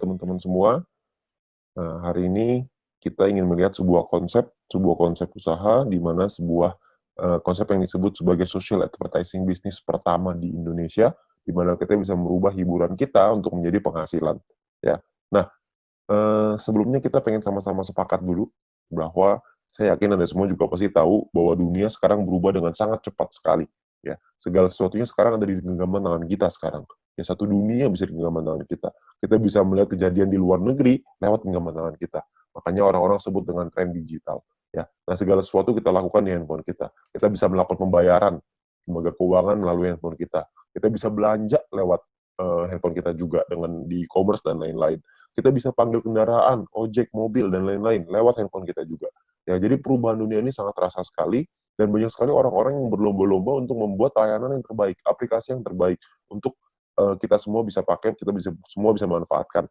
teman-teman semua. Nah, hari ini kita ingin melihat sebuah konsep usaha di mana sebuah konsep yang disebut sebagai social advertising business pertama di Indonesia, di mana kita bisa merubah hiburan kita untuk menjadi penghasilan. Ya. Nah, sebelumnya kita pengen sama-sama sepakat dulu bahwa saya yakin Anda semua juga pasti tahu bahwa dunia sekarang berubah dengan sangat cepat sekali. Ya, segala sesuatunya sekarang ada di genggaman tangan kita sekarang. Ya, satu dunia bisa di genggaman tangan kita. Kita bisa melihat kejadian di luar negeri lewat genggaman tangan kita. Makanya orang-orang sebut dengan tren digital. Ya, nah segala sesuatu kita lakukan di handphone kita. Kita bisa melakukan pembayaran lembaga keuangan melalui handphone kita. Kita bisa belanja lewat handphone kita juga dengan di e-commerce dan lain-lain. Kita bisa panggil kendaraan, ojek, mobil, dan lain-lain lewat handphone kita juga. Ya, jadi perubahan dunia ini sangat terasa sekali, dan banyak sekali orang-orang yang berlomba-lomba untuk membuat layanan yang terbaik, aplikasi yang terbaik, untuk kita semua bisa pakai, semua bisa manfaatkan.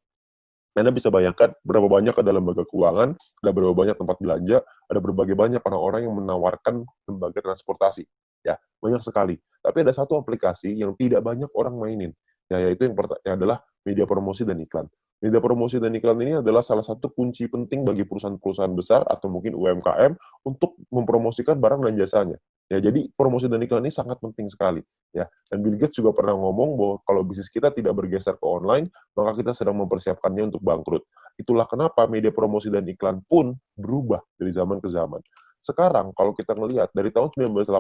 Anda bisa bayangkan berapa banyak ada lembaga keuangan, ada berapa banyak tempat belanja, ada berbagai banyak orang-orang yang menawarkan lembaga transportasi. Ya, banyak sekali. Tapi ada satu aplikasi yang tidak banyak orang mainin, ya, yaitu yang adalah media promosi dan iklan. Media promosi dan iklan ini adalah salah satu kunci penting bagi perusahaan-perusahaan besar atau mungkin UMKM untuk mempromosikan barang dan jasanya. Ya, jadi promosi dan iklan ini sangat penting sekali. Ya, dan Bill Gates juga pernah ngomong bahwa kalau bisnis kita tidak bergeser ke online, maka kita sedang mempersiapkannya untuk bangkrut. Itulah kenapa media promosi dan iklan pun berubah dari zaman ke zaman. Sekarang, kalau kita melihat, dari tahun 1980,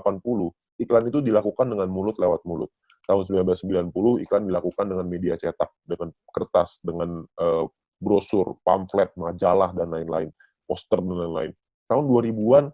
iklan itu dilakukan dengan mulut lewat mulut. Tahun 1990, iklan dilakukan dengan media cetak, dengan kertas, dengan brosur, pamflet, majalah, dan lain-lain, poster, dan lain-lain. Tahun 2000-an,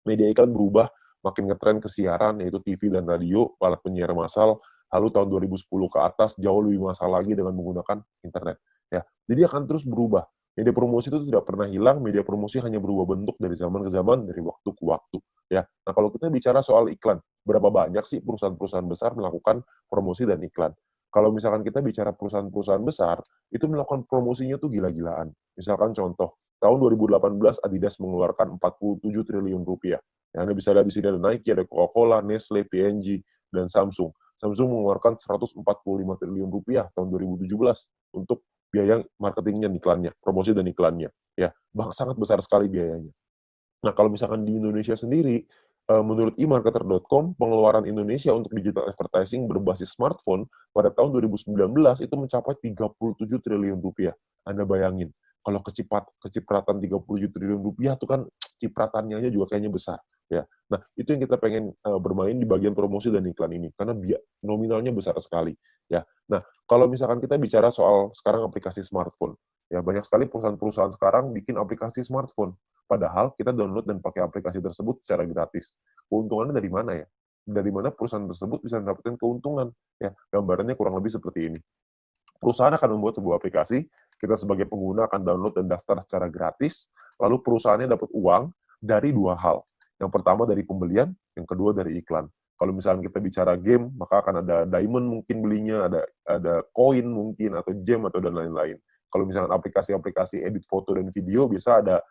media iklan berubah, makin ngetren ke siaran, yaitu TV dan radio, alat penyiar massal. Lalu tahun 2010 ke atas jauh lebih massal lagi dengan menggunakan internet. Ya, jadi akan terus berubah. Media promosi itu tidak pernah hilang, media promosi hanya berubah bentuk dari zaman ke zaman, dari waktu ke waktu. Ya, nah kalau kita bicara soal iklan, berapa banyak sih perusahaan-perusahaan besar melakukan promosi dan iklan? Kalau misalkan kita bicara perusahaan-perusahaan besar, itu melakukan promosinya tuh gila-gilaan. Misalkan contoh, tahun 2018 Adidas mengeluarkan 47 triliun rupiah. Ya, Anda bisa lihat di sini ada Nike, ada Coca-Cola, Nestle, P&G, dan Samsung. Samsung mengeluarkan 145 triliun rupiah tahun 2017 untuk biaya marketingnya, iklannya, promosi dan iklannya. Ya, sangat besar sekali biayanya. Nah, kalau misalkan di Indonesia sendiri, menurut eMarketer.com, pengeluaran Indonesia untuk digital advertising berbasis smartphone pada tahun 2019 itu mencapai 37 triliun rupiah. Anda bayangin, kalau kecipratan 37 triliun rupiah itu kan cipratannya aja juga kayaknya besar. Ya, nah itu yang kita pengen bermain di bagian promosi dan iklan ini, karena nominalnya besar sekali. Ya, nah kalau misalkan kita bicara soal sekarang aplikasi smartphone, ya banyak sekali perusahaan-perusahaan sekarang bikin aplikasi smartphone. Padahal kita download dan pakai aplikasi tersebut secara gratis. Keuntungannya dari mana ya? Dari mana perusahaan tersebut bisa mendapatkan keuntungan? Ya, gambarannya kurang lebih seperti ini. Perusahaan akan membuat sebuah aplikasi, kita sebagai pengguna akan download dan daftar secara gratis, lalu perusahaannya dapat uang dari dua hal. Yang pertama dari pembelian, yang kedua dari iklan. Kalau misalnya kita bicara game, maka akan ada diamond mungkin belinya, ada koin mungkin, atau gem, atau dan lain-lain. Kalau misalnya aplikasi-aplikasi edit foto dan video, bisa ada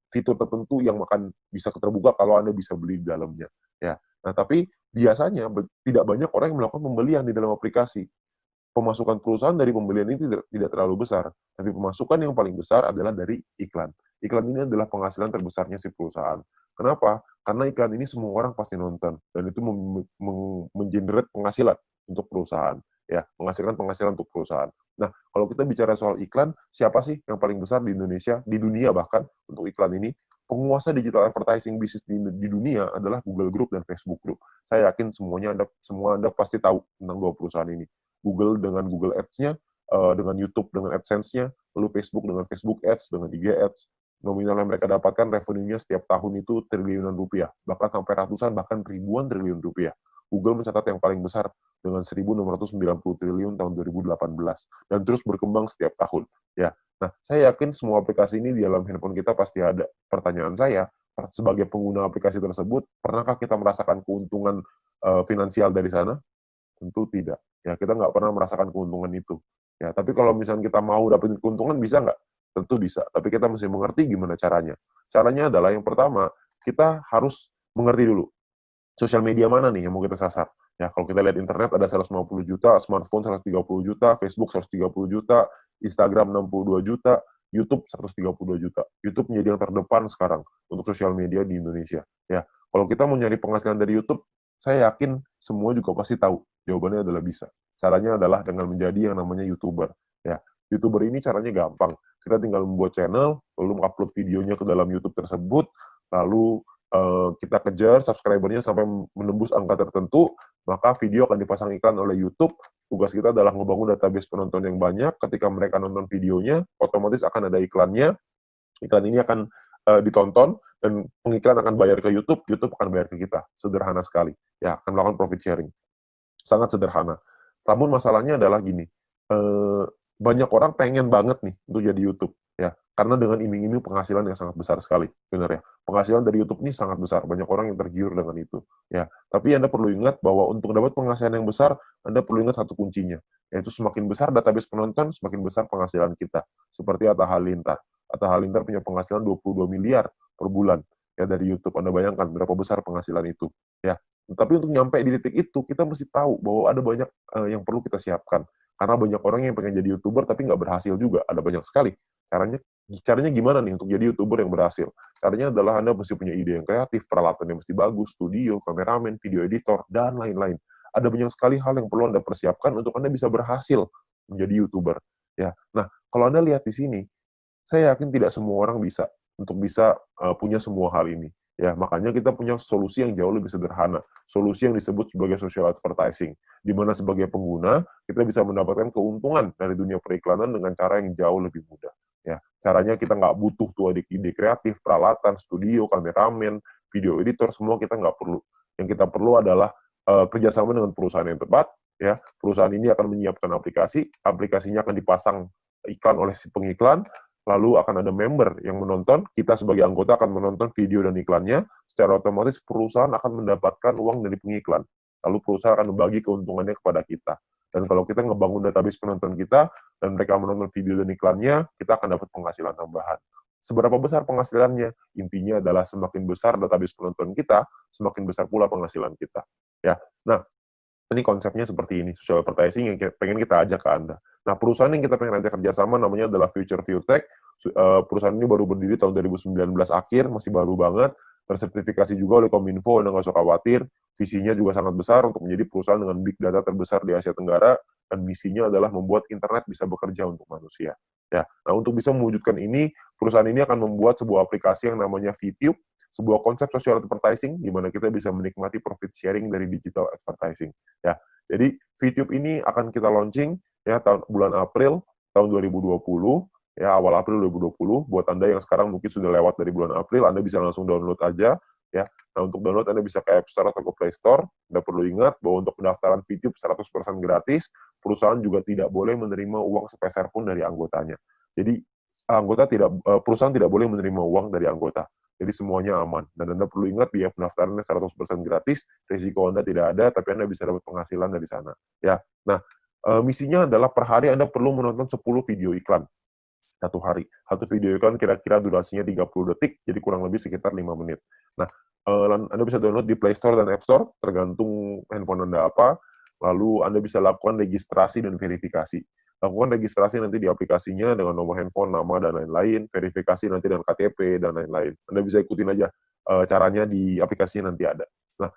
fitur tertentu yang akan bisa terbuka kalau Anda bisa beli di dalamnya. Ya. Nah, tapi biasanya tidak banyak orang yang melakukan pembelian di dalam aplikasi. Pemasukan perusahaan dari pembelian ini tidak terlalu besar, tapi pemasukan yang paling besar adalah dari iklan. Iklan ini adalah penghasilan terbesarnya si perusahaan. Kenapa? Karena iklan ini semua orang pasti nonton, dan itu mengenerate penghasilan untuk perusahaan, ya, menghasilkan penghasilan untuk perusahaan. Nah, kalau kita bicara soal iklan, siapa sih yang paling besar di Indonesia, di dunia bahkan untuk iklan ini? Penguasa digital advertising bisnis di dunia adalah Google Group dan Facebook Group. Saya yakin semua Anda pasti tahu tentang dua perusahaan ini. Google dengan Google Ads-nya, dengan YouTube dengan AdSense-nya, lalu Facebook dengan Facebook Ads, dengan IG Ads. Nominal yang mereka dapatkan revenue-nya setiap tahun itu triliunan rupiah, bahkan sampai ratusan, bahkan ribuan triliun rupiah. Google mencatat yang paling besar dengan 1.690 triliun tahun 2018 dan terus berkembang setiap tahun. Ya, nah saya yakin semua aplikasi ini di dalam handphone kita pasti ada. Pertanyaan saya, sebagai pengguna aplikasi tersebut, pernahkah kita merasakan keuntungan finansial dari sana? Tentu tidak. Ya, kita nggak pernah merasakan keuntungan itu. Ya, tapi kalau misalnya kita mau dapetin keuntungan, bisa nggak? Tentu bisa. Tapi kita mesti mengerti gimana caranya. Caranya adalah yang pertama, kita harus mengerti dulu sosial media mana nih yang mau kita sasar. Ya, kalau kita lihat internet ada 150 juta, smartphone 130 juta, Facebook 130 juta, Instagram 62 juta, YouTube 132 juta. YouTube menjadi yang terdepan sekarang untuk sosial media di Indonesia. Ya, kalau kita mau nyari penghasilan dari YouTube, saya yakin semua juga pasti tahu. Jawabannya adalah bisa. Caranya adalah dengan menjadi yang namanya YouTuber. Ya, YouTuber ini caranya gampang. Kita tinggal membuat channel, lalu mengupload videonya ke dalam YouTube tersebut, lalu kita kejar subscribernya sampai menembus angka tertentu, maka video akan dipasang iklan oleh YouTube. Tugas kita adalah membangun database penonton yang banyak. Ketika mereka nonton videonya, otomatis akan ada iklannya. Iklan ini akan ditonton, dan pengiklan akan bayar ke YouTube, YouTube akan bayar ke kita. Sederhana sekali. Ya, akan melakukan profit sharing. Sangat sederhana. Namun masalahnya adalah gini, banyak orang pengen banget nih untuk jadi YouTube, ya, karena dengan iming-iming penghasilan yang sangat besar sekali, benar ya. Penghasilan dari YouTube ini sangat besar, banyak orang yang tergiur dengan itu, ya. Tapi Anda perlu ingat bahwa untuk dapat penghasilan yang besar, Anda perlu ingat satu kuncinya, yaitu semakin besar database penonton, semakin besar penghasilan kita. Seperti Atta Halilintar. Atta Halilintar punya penghasilan 22 miliar per bulan, ya, dari YouTube. Anda bayangkan berapa besar penghasilan itu, ya. Tapi untuk nyampe di titik itu, kita mesti tahu bahwa ada banyak yang perlu kita siapkan. Karena banyak orang yang pengen jadi YouTuber tapi nggak berhasil juga, ada banyak sekali. Caranya caranya gimana nih untuk jadi YouTuber yang berhasil? Caranya adalah Anda mesti punya ide yang kreatif, peralatan yang mesti bagus, studio, kameramen, video editor, dan lain-lain. Ada banyak sekali hal yang perlu Anda persiapkan untuk Anda bisa berhasil menjadi YouTuber. Ya, nah kalau Anda lihat di sini, saya yakin tidak semua orang bisa untuk bisa punya semua hal ini. Ya, makanya kita punya solusi yang jauh lebih sederhana. Solusi yang disebut sebagai social advertising, di mana sebagai pengguna kita bisa mendapatkan keuntungan dari dunia periklanan dengan cara yang jauh lebih mudah. Ya, caranya kita nggak butuh tuh ide kreatif, peralatan, studio, kameramen, video editor, semua kita nggak perlu. Yang kita perlu adalah kerjasama dengan perusahaan yang tepat. Ya, perusahaan ini akan menyiapkan aplikasi, aplikasinya akan dipasang iklan oleh si pengiklan, lalu akan ada member yang menonton, kita sebagai anggota akan menonton video dan iklannya, secara otomatis perusahaan akan mendapatkan uang dari pengiklan. Lalu perusahaan akan membagi keuntungannya kepada kita. Dan kalau kita ngebangun database penonton kita, dan mereka menonton video dan iklannya, kita akan dapat penghasilan tambahan. Seberapa besar penghasilannya? Intinya adalah semakin besar database penonton kita, semakin besar pula penghasilan kita. Ya, nah, ini konsepnya seperti ini, social advertising yang pengen kita ajak ke Anda. Nah, perusahaan yang kita pengen ajak kerjasama namanya adalah Future View Tech. Perusahaan ini baru berdiri tahun 2019 akhir, masih baru banget. Tersertifikasi juga oleh Kominfo, Anda nggak usah khawatir. Visinya juga sangat besar untuk menjadi perusahaan dengan big data terbesar di Asia Tenggara, dan misinya adalah membuat internet bisa bekerja untuk manusia. Ya, nah untuk bisa mewujudkan ini, perusahaan ini akan membuat sebuah aplikasi yang namanya VTube, sebuah konsep social advertising di mana kita bisa menikmati profit sharing dari digital advertising. Ya, jadi VTube ini akan kita launching ya bulan April tahun 2020, ya awal April 2020. Buat Anda yang sekarang mungkin sudah lewat dari bulan April, Anda bisa langsung download aja ya. Nah, untuk download Anda bisa ke App Store atau ke Play Store. Anda perlu ingat bahwa untuk pendaftaran VTube 100% gratis, perusahaan juga tidak boleh menerima uang sepeser pun dari anggotanya. Jadi perusahaan tidak boleh menerima uang dari anggota. Jadi semuanya aman. Dan Anda perlu ingat biaya pendaftarannya 100% gratis, risiko Anda tidak ada, tapi Anda bisa dapat penghasilan dari sana. Ya. Nah, misinya adalah per hari Anda perlu menonton 10 video iklan satu hari. Satu video iklan kira-kira durasinya 30 detik, jadi kurang lebih sekitar 5 menit. Nah, Anda bisa download di Play Store dan App Store, tergantung handphone Anda apa. Lalu Anda bisa lakukan registrasi dan verifikasi. Lakukan registrasi nanti di aplikasinya dengan nomor handphone, nama, dan lain-lain. Verifikasi nanti dengan KTP, dan lain-lain. Anda bisa ikutin aja caranya di aplikasinya nanti ada. Nah,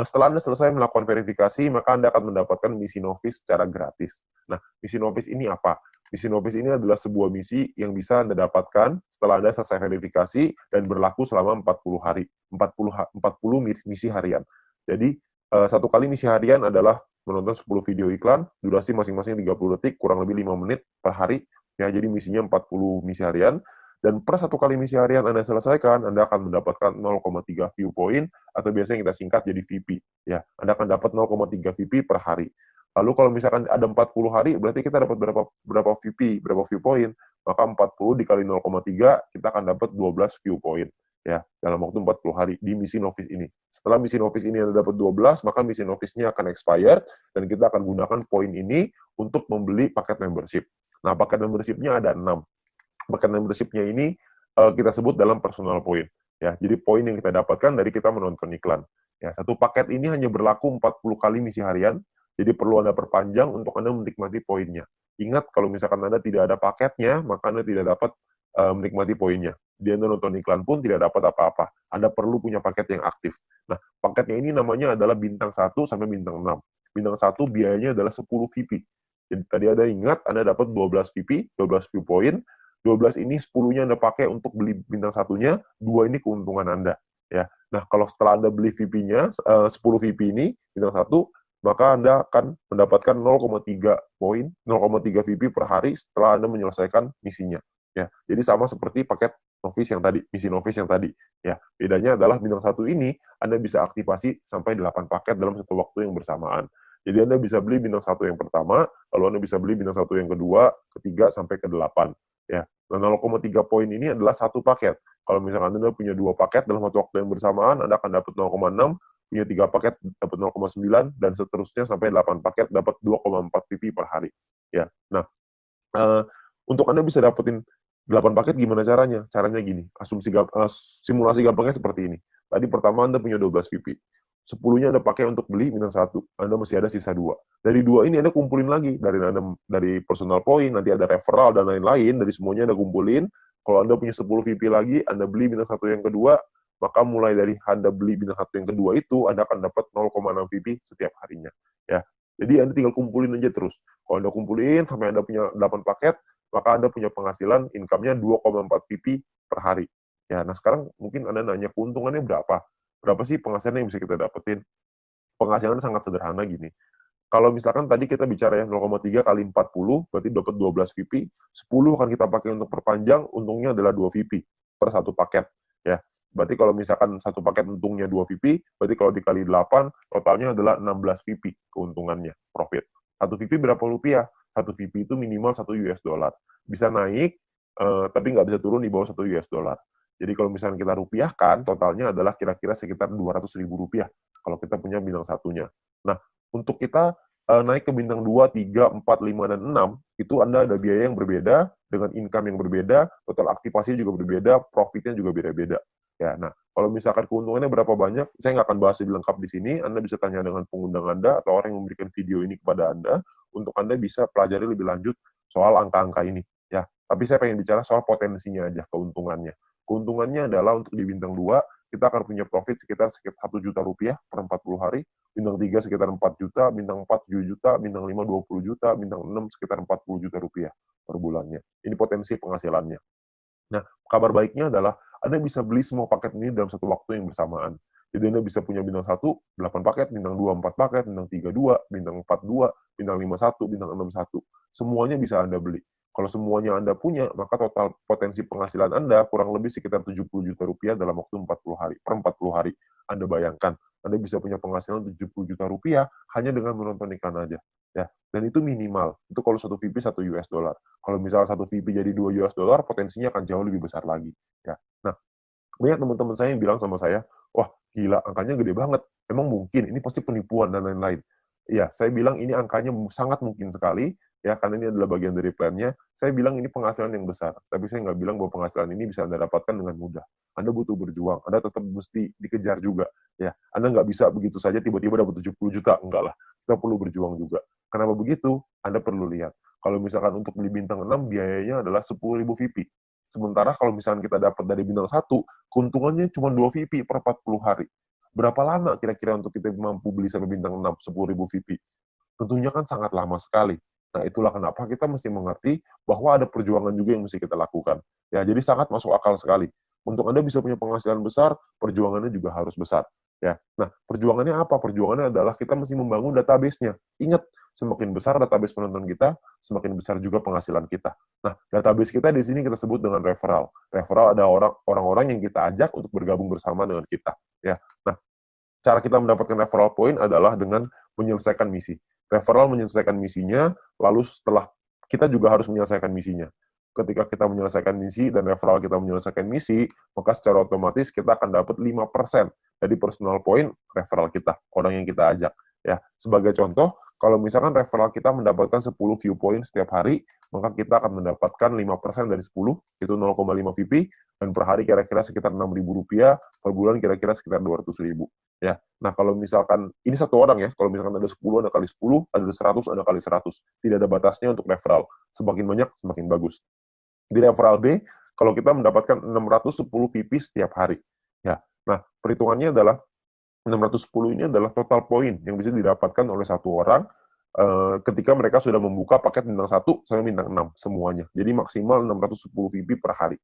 setelah Anda selesai melakukan verifikasi, maka Anda akan mendapatkan misi novis secara gratis. Nah, misi novis ini apa? Misi novis ini adalah sebuah misi yang bisa Anda dapatkan setelah Anda selesai verifikasi dan berlaku selama 40 hari. 40 misi harian. Jadi, satu kali misi harian adalah menonton 10 video iklan, durasi masing-masing 30 detik, kurang lebih 5 menit per hari. Ya, jadi misinya 40 misi harian. Dan per satu kali misi harian Anda selesaikan, Anda akan mendapatkan 0,3 view point, atau biasanya kita singkat jadi VP. Ya, Anda akan dapat 0,3 VP per hari. Lalu kalau misalkan ada 40 hari, berarti kita dapat berapa VP, berapa view point. Maka 40 dikali 0,3, kita akan dapat 12 view point. Ya, dalam waktu 40 hari di misi novice ini. Setelah misi novice ini Anda dapat 12, maka misi novice-nya akan expired, dan kita akan gunakan poin ini untuk membeli paket membership. Nah, paket membership-nya ada 6. Paket membership-nya ini kita sebut dalam personal point. Ya, jadi poin yang kita dapatkan dari kita menonton iklan. Ya, satu paket ini hanya berlaku 40 kali misi harian, jadi perlu Anda perpanjang untuk Anda menikmati poinnya. Ingat, kalau misalkan Anda tidak ada paketnya, maka Anda tidak dapat menikmati poinnya. Dia nonton iklan pun tidak dapat apa-apa. Anda perlu punya paket yang aktif. Nah, paketnya ini namanya adalah bintang 1 sampai bintang 6. Bintang 1 biayanya adalah 10 VP. Jadi tadi Anda ingat, Anda dapat 12 VP, 12 viewpoint, 12 ini 10-nya Anda pakai untuk beli bintang satunya, 2 ini keuntungan Anda. Ya. Nah, kalau setelah Anda beli VP-nya, 10 VP ini, bintang 1, maka Anda akan mendapatkan 0,3 poin, 0,3 VP per hari setelah Anda menyelesaikan misinya. Ya, jadi sama seperti paket novice yang tadi, misi novice yang tadi. Ya, bedanya adalah bintang 1 ini Anda bisa aktivasi sampai 8 paket dalam satu waktu yang bersamaan. Jadi Anda bisa beli bintang 1 yang pertama, lalu Anda bisa beli bintang 1 yang kedua, ketiga, sampai ke-8. Ya, nah 0,3 poin ini adalah satu paket. Kalau misalkan Anda punya 2 paket dalam satu waktu yang bersamaan, Anda akan dapat 0,6, punya 3 paket dapat 0,9, dan seterusnya sampai 8 paket dapat 2,4 PP per hari. Ya, nah, untuk Anda bisa dapetin 8 paket gimana caranya? Caranya gini, simulasi gampangnya seperti ini. Tadi pertama Anda punya 12 VP. 10-nya Anda pakai untuk beli bintang 1. Anda masih ada sisa 2. Dari 2 ini Anda kumpulin lagi. Dari personal point, nanti ada referral, dan lain-lain. Dari semuanya Anda kumpulin. Kalau Anda punya 10 VP lagi, Anda beli bintang 1 yang kedua, maka mulai dari Anda beli bintang 1 yang kedua itu, Anda akan dapat 0,6 VP setiap harinya. Ya. Jadi Anda tinggal kumpulin aja terus. Kalau Anda kumpulin sampai Anda punya 8 paket, maka Anda punya penghasilan income-nya 2,4 VP per hari. Ya, nah sekarang mungkin Anda nanya keuntungannya berapa? Berapa sih penghasilan yang bisa kita dapetin? Penghasilan sangat sederhana gini. Kalau misalkan tadi kita bicara ya 0,3 kali 40, berarti dapat 12 VP, 10 akan kita pakai untuk perpanjang, untungnya adalah 2 VP per satu paket. Ya, berarti kalau misalkan satu paket untungnya 2 VP, berarti kalau dikali 8, totalnya adalah 16 VP keuntungannya, profit. Satu VP berapa rupiah? Satu VP itu minimal 1 US dollar. Bisa naik, tapi nggak bisa turun di bawah 1 US dollar. Jadi kalau misalkan kita rupiahkan, totalnya adalah kira-kira sekitar 200.000 rupiah kalau kita punya bintang satunya. Nah, untuk kita naik ke bintang 2, 3, 4, 5, dan 6, itu Anda ada biaya yang berbeda, dengan income yang berbeda, total aktivasi juga berbeda, profitnya juga beda-beda. Ya, nah, kalau misalkan keuntungannya berapa banyak, saya nggak akan bahas lebih lengkap di sini. Anda bisa tanya dengan pengundang Anda atau orang yang memberikan video ini kepada Anda, untuk Anda bisa pelajari lebih lanjut soal angka-angka ini. Ya, tapi saya pengen bicara soal potensinya aja, keuntungannya. Keuntungannya adalah untuk di bintang 2, kita akan punya profit sekitar 1 juta rupiah per 40 hari, bintang 3 sekitar 4 juta, bintang 4 7 juta, bintang 5 20 juta, bintang 6 sekitar 40 juta rupiah per bulannya. Ini potensi penghasilannya. Nah, kabar baiknya adalah Anda bisa beli semua paket ini dalam satu waktu yang bersamaan. Jadi Anda bisa punya bintang 1, 8 paket, bintang 2, 4 paket, bintang 3, 2, bintang 4, 2, bintang 5, 1, bintang 6, 1. Semuanya bisa Anda beli. Kalau semuanya Anda punya, maka total potensi penghasilan Anda kurang lebih sekitar 70 juta rupiah dalam waktu 40 hari, per 40 hari. Anda bayangkan, Anda bisa punya penghasilan 70 juta rupiah hanya dengan menonton iklan aja. Ya, dan itu minimal. Itu kalau satu VP 1 US dollar. Kalau misalnya satu VP jadi 2 US dollar, potensinya akan jauh lebih besar lagi. Ya. Nah, banyak teman-teman saya yang bilang sama saya, wah gila angkanya gede banget. Emang mungkin? Ini pasti penipuan dan lain-lain. Iya, saya bilang ini angkanya sangat mungkin sekali, ya karena ini adalah bagian dari plan-nya. Saya bilang ini penghasilan yang besar, tapi saya nggak bilang bahwa penghasilan ini bisa Anda dapatkan dengan mudah. Anda butuh berjuang, Anda tetap mesti dikejar juga. Ya, Anda nggak bisa begitu saja tiba-tiba dapat 70 juta, enggak lah. Kita perlu berjuang juga. Kenapa begitu? Anda perlu lihat. Kalau misalkan untuk beli bintang 6, biayanya adalah 10.000 VP. Sementara kalau misalkan kita dapat dari bintang 1, keuntungannya cuma 2 VP per 40 hari. Berapa lama kira-kira untuk kita mampu beli sampai bintang 6, 10.000 VP? Tentunya kan sangat lama sekali. Nah, itulah kenapa kita mesti mengerti bahwa ada perjuangan juga yang mesti kita lakukan. Ya, jadi sangat masuk akal sekali. Untuk Anda bisa punya penghasilan besar, perjuangannya juga harus besar. Ya. Nah, perjuangannya apa? Perjuangannya adalah kita mesti membangun database-nya. Ingat, semakin besar database penonton kita, semakin besar juga penghasilan kita. Nah, database kita di sini kita sebut dengan referral. Referral ada orang-orang yang kita ajak untuk bergabung bersama dengan kita. Ya. Nah, cara kita mendapatkan referral point adalah dengan menyelesaikan misi. Referral menyelesaikan misinya, lalu setelah kita juga harus menyelesaikan misinya. Ketika kita menyelesaikan misi dan referral kita menyelesaikan misi, maka secara otomatis kita akan dapat 5% dari personal point referral kita, orang yang kita ajak. Ya, sebagai contoh, kalau misalkan referral kita mendapatkan 10 view point setiap hari, maka kita akan mendapatkan 5% dari 10, itu 0,5 VP, dan per hari kira-kira sekitar 6.000 rupiah, per bulan kira-kira sekitar 200.000. Ya. Nah, kalau misalkan ini satu orang ya, kalau misalkan ada 10, ada kali 10, ada 100, ada kali 100. Tidak ada batasnya untuk referral. Semakin banyak, semakin bagus. Di referral B, kalau kita mendapatkan 610 VP setiap hari. Ya. Nah, perhitungannya adalah 610 ini adalah total poin yang bisa didapatkan oleh satu orang ketika mereka sudah membuka paket bintang 1 sampai bintang 6 semuanya. Jadi maksimal 610 VP per hari.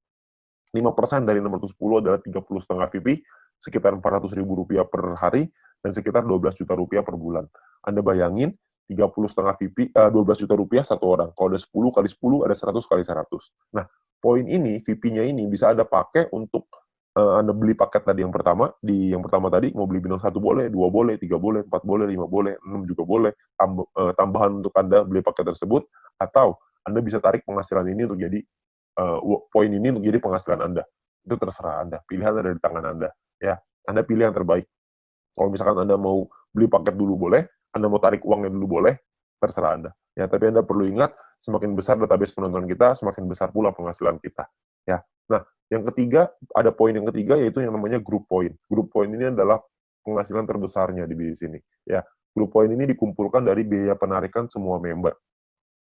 5% dari 610 adalah 30,5 VP, sekitar Rp400.000 per hari, dan sekitar Rp12 juta per bulan. Anda bayangin, 30,5 VP, 12 juta rupiah satu orang. Kalau ada 10 kali 10, ada 100 kali 100. Nah, poin ini, VP-nya ini bisa Anda pakai untuk Anda beli paket tadi yang pertama, yang pertama tadi, mau beli bintang 1 boleh, 2 boleh, 3 boleh, 4 boleh, 5 boleh, 6 juga boleh, tambahan untuk Anda beli paket tersebut, atau Anda bisa tarik penghasilan ini untuk jadi poin ini untuk jadi penghasilan Anda. Itu terserah Anda, pilihan ada di tangan Anda. Ya, Anda pilih yang terbaik. Kalau misalkan Anda mau beli paket dulu boleh, Anda mau tarik uangnya dulu boleh, terserah Anda. Ya, tapi Anda perlu ingat, semakin besar database penonton kita, semakin besar pula penghasilan kita. Ya. Nah, yang ketiga, ada poin yang ketiga, yaitu yang namanya group point. Group point ini adalah penghasilan terbesarnya di bisnis ini. Ya, group point ini dikumpulkan dari biaya penarikan semua member.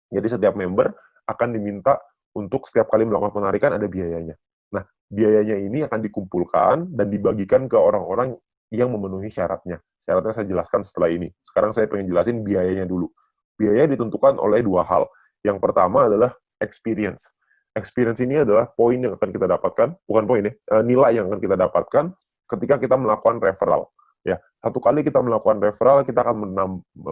Jadi setiap member akan diminta untuk setiap kali melakukan penarikan ada biayanya. Nah, biayanya ini akan dikumpulkan dan dibagikan ke orang-orang yang memenuhi syaratnya. Syaratnya saya jelaskan setelah ini. Sekarang saya pengen jelasin biayanya dulu. Biaya ditentukan oleh dua hal. Yang pertama adalah experience. Experience ini adalah poin yang akan kita dapatkan, bukan poin ya, nilai yang akan kita dapatkan ketika kita melakukan referral. Ya, satu kali kita melakukan referral, kita akan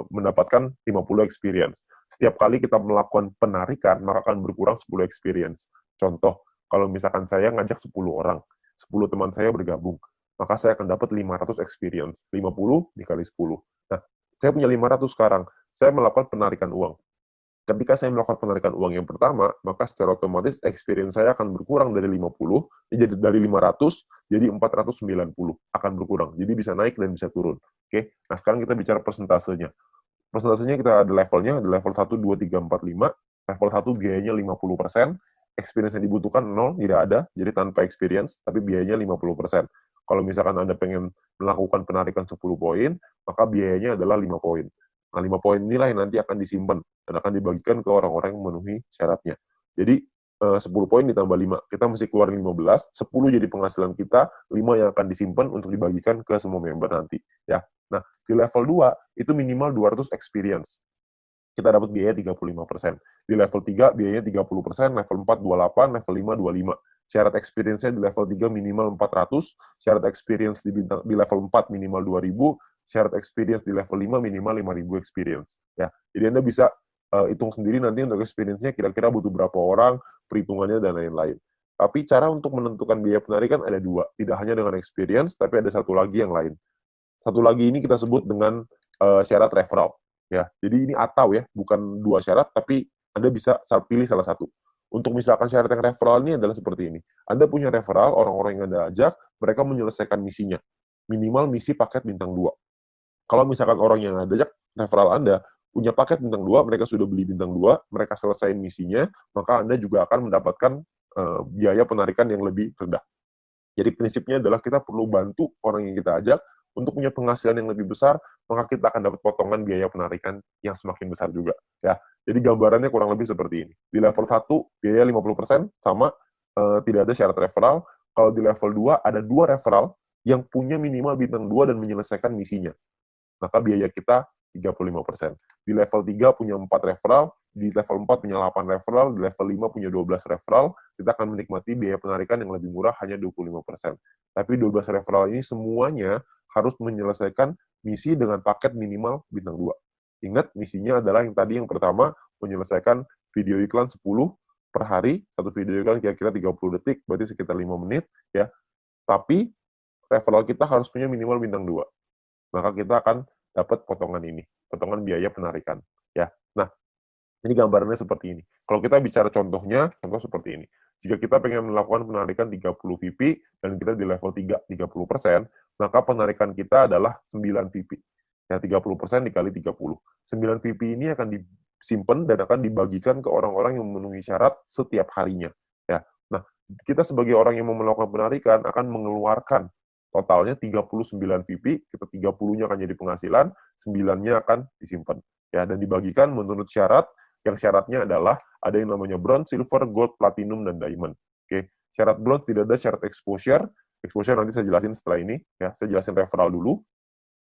mendapatkan 50 experience. Setiap kali kita melakukan penarikan, maka akan berkurang 10 experience. Contoh, kalau misalkan saya ngajak 10 orang, 10 teman saya bergabung, maka saya akan dapat 500 experience. 50 dikali 10. Nah, saya punya 500 sekarang. Saya melakukan penarikan uang. Ketika saya melakukan penarikan uang yang pertama, maka secara otomatis experience saya akan berkurang dari 50, jadi dari 500 jadi 490 akan berkurang. Jadi bisa naik dan bisa turun. Oke. Nah, sekarang kita bicara persentasenya. Persentasenya kita ada levelnya, ada level 1, 2, 3, 4, 5. Level 1 biayanya 50%, experience yang dibutuhkan 0, tidak ada, jadi tanpa experience, tapi biayanya 50%. Kalau misalkan Anda pengen melakukan penarikan 10 poin, maka biayanya adalah 5 poin. Nah, 5 poin inilah yang nanti akan disimpan dan akan dibagikan ke orang-orang yang memenuhi syaratnya. Jadi, 10 poin ditambah 5. Kita mesti keluarin 15, 10 jadi penghasilan kita, 5 yang akan disimpan untuk dibagikan ke semua member nanti. Ya. Nah, di level 2, itu minimal 200 experience. Kita dapat biaya 35%. Di level 3, biayanya 30%, level 4, 28, level 5, 25. Syarat experience-nya di level 3 minimal 400, syarat experience di level 4 minimal 2000, syarat experience di level 5 minimal 5000 experience. Ya, jadi Anda bisa hitung sendiri nanti untuk experience-nya kira-kira butuh berapa orang, perhitungannya, dan lain-lain. Tapi cara untuk menentukan biaya penarikan ada dua. Tidak hanya dengan experience, tapi ada satu lagi yang lain. Satu lagi ini kita sebut dengan syarat referral. Ya, jadi ini atau ya, bukan dua syarat, tapi Anda bisa pilih salah satu. Untuk misalkan syarat yang referral ini adalah seperti ini. Anda punya referral, orang-orang yang Anda ajak, mereka menyelesaikan misinya. Minimal misi paket bintang 2. Kalau misalkan orang yang Anda ajak, referral Anda, punya paket bintang 2, mereka sudah beli bintang 2, mereka selesaiin misinya, maka Anda juga akan mendapatkan biaya penarikan yang lebih rendah. Jadi prinsipnya adalah kita perlu bantu orang yang kita ajak untuk punya penghasilan yang lebih besar, maka kita akan dapat potongan biaya penarikan yang semakin besar juga. Ya, jadi gambarannya kurang lebih seperti ini. Di level 1, biaya 50% sama, tidak ada syarat referral. Kalau di level 2, ada 2 referral yang punya minimal bintang 2 dan menyelesaikan misinya. Maka biaya kita 35%. Di level 3 punya 4 referral, di level 4 punya 8 referral, di level 5 punya 12 referral, kita akan menikmati biaya penarikan yang lebih murah hanya 25%. Tapi 12 referral ini semuanya harus menyelesaikan misi dengan paket minimal bintang 2. Ingat, misinya adalah yang tadi yang pertama, menyelesaikan video iklan 10 per hari, satu video iklan kira-kira 30 detik, berarti sekitar 5 menit, ya. Tapi referral kita harus punya minimal bintang 2. Maka kita akan dapat potongan ini, potongan biaya penarikan. Ya. Nah, ini gambarannya seperti ini. Kalau kita bicara contohnya, contoh seperti ini. Jika kita pengen melakukan penarikan 30 VP dan kita di level 3, 30%, maka penarikan kita adalah 9 VP. Ya, 30% dikali 30. 9 VP ini akan disimpan dan akan dibagikan ke orang-orang yang memenuhi syarat setiap harinya. Ya. Nah, kita sebagai orang yang mau melakukan penarikan akan mengeluarkan totalnya 39 VP, kita 30-nya akan jadi penghasilan, 9-nya akan disimpan. Ya, dan dibagikan menurut syarat, yang syaratnya adalah ada yang namanya bronze, silver, gold, platinum, dan diamond. Oke, syarat bronze tidak ada syarat exposure. Exposure nanti saya jelasin setelah ini. Ya, saya jelasin referral dulu.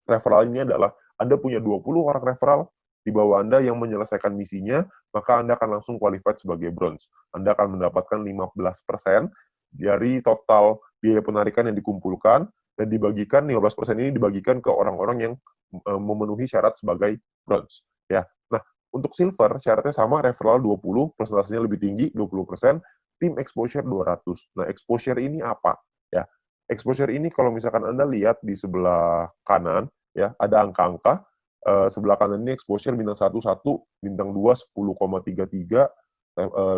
Referral ini adalah Anda punya 20 orang referral di bawah Anda yang menyelesaikan misinya, maka Anda akan langsung qualified sebagai bronze. Anda akan mendapatkan 15% dari total biaya penarikan yang dikumpulkan, dan dibagikan 15% ini dibagikan ke orang-orang yang memenuhi syarat sebagai bronze. Ya. Nah, untuk silver syaratnya sama, referral 20, persentasenya lebih tinggi 20%, tim exposure 200. Nah, exposure ini apa? Ya, exposure ini kalau misalkan Anda lihat di sebelah kanan, ya, ada angka-angka. Sebelah kanan ini exposure bintang 1 1, bintang 2 10,33,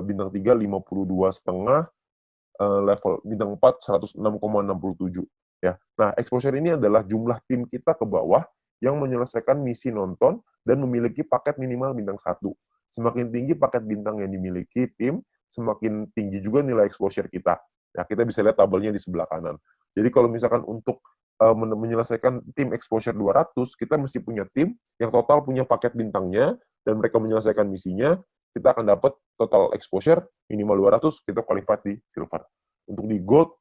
bintang 3 52,5, level bintang 4 106,67, ya. Nah, exposure ini adalah jumlah tim kita ke bawah yang menyelesaikan misi nonton dan memiliki paket minimal bintang 1. Semakin tinggi paket bintang yang dimiliki tim, semakin tinggi juga nilai exposure kita. Ya, kita bisa lihat tabelnya di sebelah kanan. Jadi kalau misalkan untuk menyelesaikan tim exposure 200, kita mesti punya tim yang total punya paket bintangnya, dan mereka menyelesaikan misinya, kita akan dapat total exposure minimal 200, kita qualified di silver. Untuk di gold,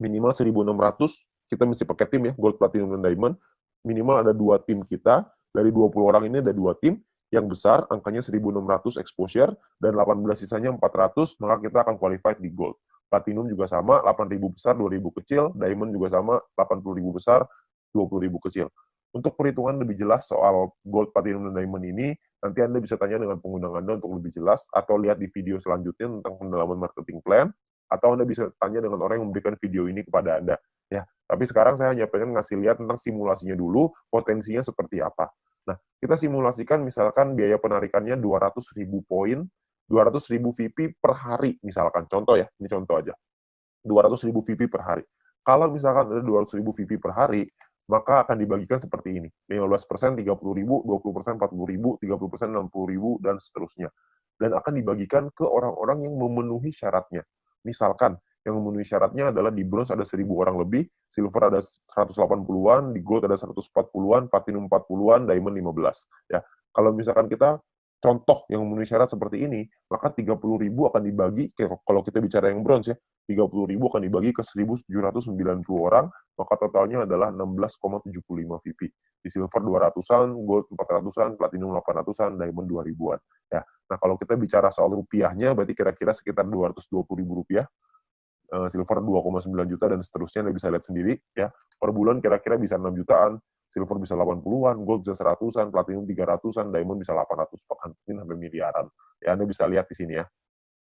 minimal 1.600, kita mesti pakai tim ya, gold, platinum, dan diamond. Minimal ada 2 tim kita, dari 20 orang ini ada 2 tim, yang besar angkanya 1.600 exposure, dan 18 sisanya 400, maka kita akan qualified di gold. Platinum juga sama, 8.000 besar, 2.000 kecil. Diamond juga sama, 80.000 besar, 20.000 kecil. Untuk perhitungan lebih jelas soal gold, platinum, dan diamond ini, nanti Anda bisa tanya dengan pengguna Anda untuk lebih jelas, atau lihat di video selanjutnya tentang pendalaman marketing plan, atau Anda bisa tanya dengan orang yang memberikan video ini kepada Anda. Ya, tapi sekarang saya hanya pengen ngasih lihat tentang simulasinya dulu, potensinya seperti apa. Nah, kita simulasikan misalkan biaya penarikannya 200.000 poin, 200.000 VP per hari, misalkan. Contoh ya, ini contoh aja. 200.000 VP per hari. Kalau misalkan ada 200.000 VP per hari, maka akan dibagikan seperti ini. 15% 30.000, 20% 40.000, 30% 60.000, dan seterusnya. Dan akan dibagikan ke orang-orang yang memenuhi syaratnya. Misalkan, yang memenuhi syaratnya adalah di bronze ada 1.000 orang lebih, silver ada 180-an, di gold ada 140-an, platinum 40-an, diamond 15. Ya, kalau misalkan kita contoh yang memenuhi syarat seperti ini, maka 30.000 akan dibagi, kalau kita bicara yang bronze ya, 30.000 akan dibagi ke 1.790 orang, maka totalnya adalah 16,75 VP. Di silver 200-an, gold 400-an, platinum 800-an, diamond 2.000-an. Ya. Nah, kalau kita bicara soal rupiahnya, berarti kira-kira sekitar 220.000 rupiah, silver 2,9 juta, dan seterusnya, Anda bisa lihat sendiri. Ya. Per bulan kira-kira bisa 6 jutaan, silver bisa 80-an, gold bisa 100-an, platinum 300-an, diamond bisa 800, bahkan mungkin sampai miliaran. Ya, Anda bisa lihat di sini ya.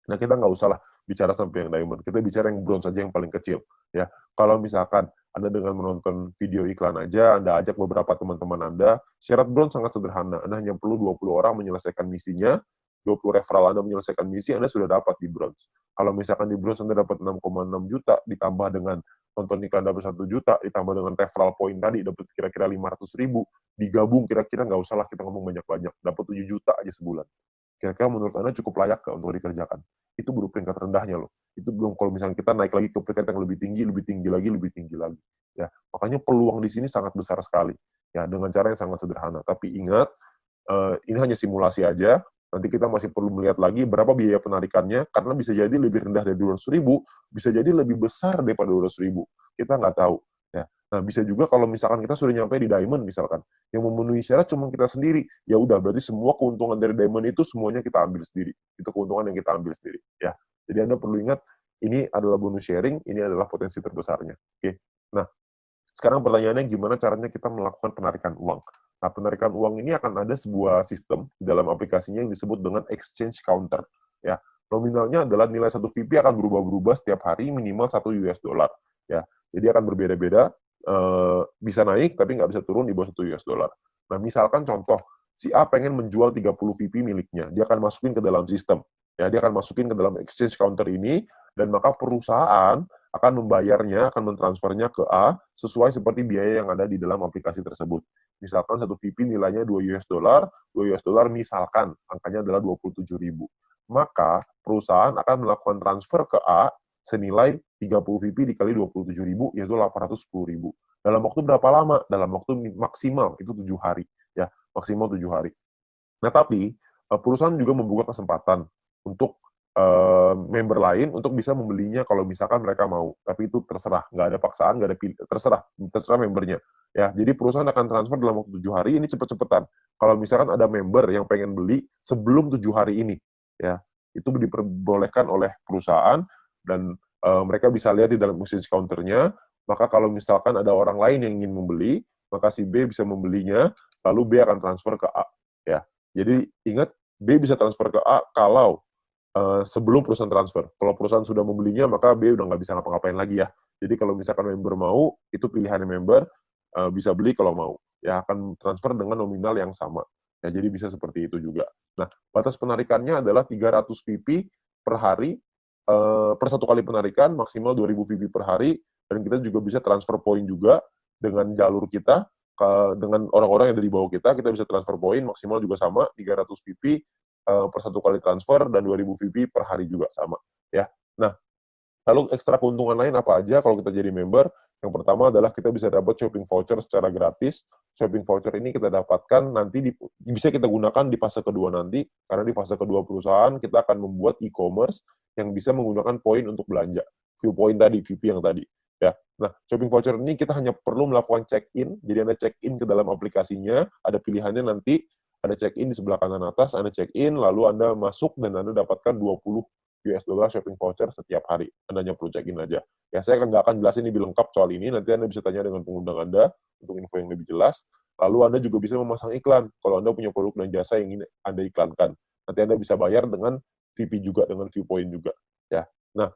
Nah, kita nggak usah lah bicara sampai yang diamond, kita bicara yang bronze saja yang paling kecil. Ya, kalau misalkan Anda dengan menonton video iklan aja, Anda ajak beberapa teman-teman Anda, syarat bronze sangat sederhana. Anda hanya perlu 20 orang menyelesaikan misinya, 20 referral Anda menyelesaikan misi, Anda sudah dapat di bronze. Kalau misalkan di bronze Anda dapat 6,6 juta, ditambah dengan nonton iklan dapat 1 juta, ditambah dengan referral point tadi dapat kira-kira 500.000, digabung kira-kira nggak usah lah kita ngomong banyak-banyak, dapat 7 juta aja sebulan. Kira-kira menurut Anda cukup layak nggak untuk dikerjakan? Itu baru peringkat rendahnya loh. Itu belum kalau misalnya kita naik lagi ke peringkat yang lebih tinggi, lebih tinggi lagi, lebih tinggi lagi. Ya, makanya peluang di sini sangat besar sekali. Ya, dengan cara yang sangat sederhana. Tapi ingat, ini hanya simulasi aja. Nanti kita masih perlu melihat lagi berapa biaya penarikannya, karena bisa jadi lebih rendah dari 200.000, bisa jadi lebih besar daripada 200.000. Kita nggak tahu. Ya. Nah, bisa juga kalau misalkan kita sudah nyampe di diamond misalkan, yang memenuhi syarat cuma kita sendiri, ya udah berarti semua keuntungan dari diamond itu semuanya kita ambil sendiri. Itu keuntungan yang kita ambil sendiri. Ya. Jadi Anda perlu ingat, ini adalah bonus sharing, ini adalah potensi terbesarnya. Oke. Nah, sekarang pertanyaannya gimana caranya kita melakukan penarikan uang. Nah, penarikan uang ini akan ada sebuah sistem di dalam aplikasinya yang disebut dengan exchange counter. Ya, nominalnya adalah nilai satu VP akan berubah-berubah setiap hari minimal 1 US dollar. Ya, jadi akan berbeda-beda, bisa naik tapi nggak bisa turun di bawah 1 US dollar. Nah, misalkan contoh, si A pengen menjual 30 VP miliknya, dia akan masukin ke dalam sistem. Ya, dia akan masukin ke dalam exchange counter ini, dan maka perusahaan akan membayarnya, akan mentransfernya ke A sesuai seperti biaya yang ada di dalam aplikasi tersebut. Misalkan satu VP nilainya 2 US dollar, 2 US dollar misalkan angkanya adalah 27.000. Maka perusahaan akan melakukan transfer ke A senilai 30 VP dikali 27.000, yaitu 810.000. Dalam waktu berapa lama? Dalam waktu maksimal, itu 7 hari. Ya, maksimal 7 hari. Nah, tapi perusahaan juga membuka kesempatan untuk member lain untuk bisa membelinya kalau misalkan mereka mau. Tapi itu terserah, nggak ada paksaan, nggak ada terserah membernya. Ya, jadi perusahaan akan transfer dalam waktu 7 hari, ini cepet-cepetan. Kalau misalkan ada member yang pengen beli sebelum 7 hari ini, ya, itu diperbolehkan oleh perusahaan dan mereka bisa lihat di dalam message counter-nya, maka kalau misalkan ada orang lain yang ingin membeli, maka si B bisa membelinya, lalu B akan transfer ke A. Ya, jadi ingat, B bisa transfer ke A kalau sebelum perusahaan transfer. Kalau perusahaan sudah membelinya, maka B udah nggak bisa ngapa-ngapain lagi ya. Jadi kalau misalkan member mau, itu pilihannya member, bisa beli kalau mau. Ya akan transfer dengan nominal yang sama. Ya, jadi bisa seperti itu juga. Nah, batas penarikannya adalah 300 VP per hari, per satu kali penarikan, maksimal 2.000 VP per hari, dan kita juga bisa transfer point juga dengan jalur kita, dengan orang-orang yang ada di bawah kita bisa transfer point, maksimal juga sama, 300 VP, per satu kali transfer dan 2.000 VP per hari juga sama ya. Nah, lalu ekstra keuntungan lain apa aja kalau kita jadi member? Yang pertama adalah kita bisa dapat shopping voucher secara gratis. Shopping voucher ini kita dapatkan nanti bisa kita gunakan di fase kedua nanti, karena di fase kedua perusahaan kita akan membuat e-commerce yang bisa menggunakan poin untuk belanja. View point tadi, VP yang tadi. Ya. Nah, shopping voucher ini kita hanya perlu melakukan check-in. Jadi Anda check-in ke dalam aplikasinya, ada pilihannya nanti, ada check-in di sebelah kanan atas, Anda check-in, lalu Anda masuk dan Anda dapatkan 20 US dollar shopping voucher setiap hari. Anda hanya perlu check-in aja. Ya, saya nggak akan jelasin lebih lengkap soal ini, nanti Anda bisa tanya dengan pengundang Anda untuk info yang lebih jelas. Lalu Anda juga bisa memasang iklan, kalau Anda punya produk dan jasa yang ingin Anda iklankan. Nanti Anda bisa bayar dengan VP juga, dengan viewpoint juga. Ya. Nah,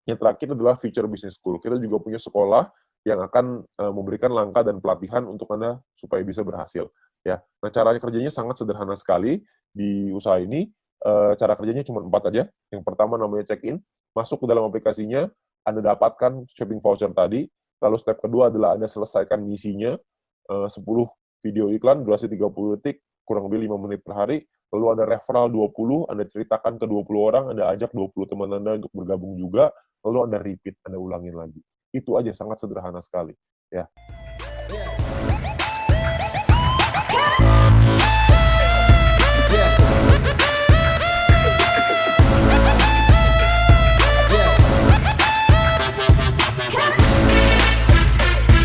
yang terakhir adalah Future Business School. Kita juga punya sekolah yang akan memberikan langkah dan pelatihan untuk Anda supaya bisa berhasil. Ya, nah cara kerjanya sangat sederhana sekali di usaha ini. Cara kerjanya cuma 4 aja. Yang pertama namanya check-in, masuk ke dalam aplikasinya, Anda dapatkan shopping voucher tadi. Lalu step kedua adalah Anda selesaikan misinya, 10 video iklan durasi 30 detik, kurang lebih 5 menit per hari. Lalu ada referral 20, Anda ceritakan ke 20 orang, Anda ajak 20 teman Anda untuk bergabung juga, lalu Anda repeat, Anda ulangin lagi. Itu aja, sangat sederhana sekali. Ya.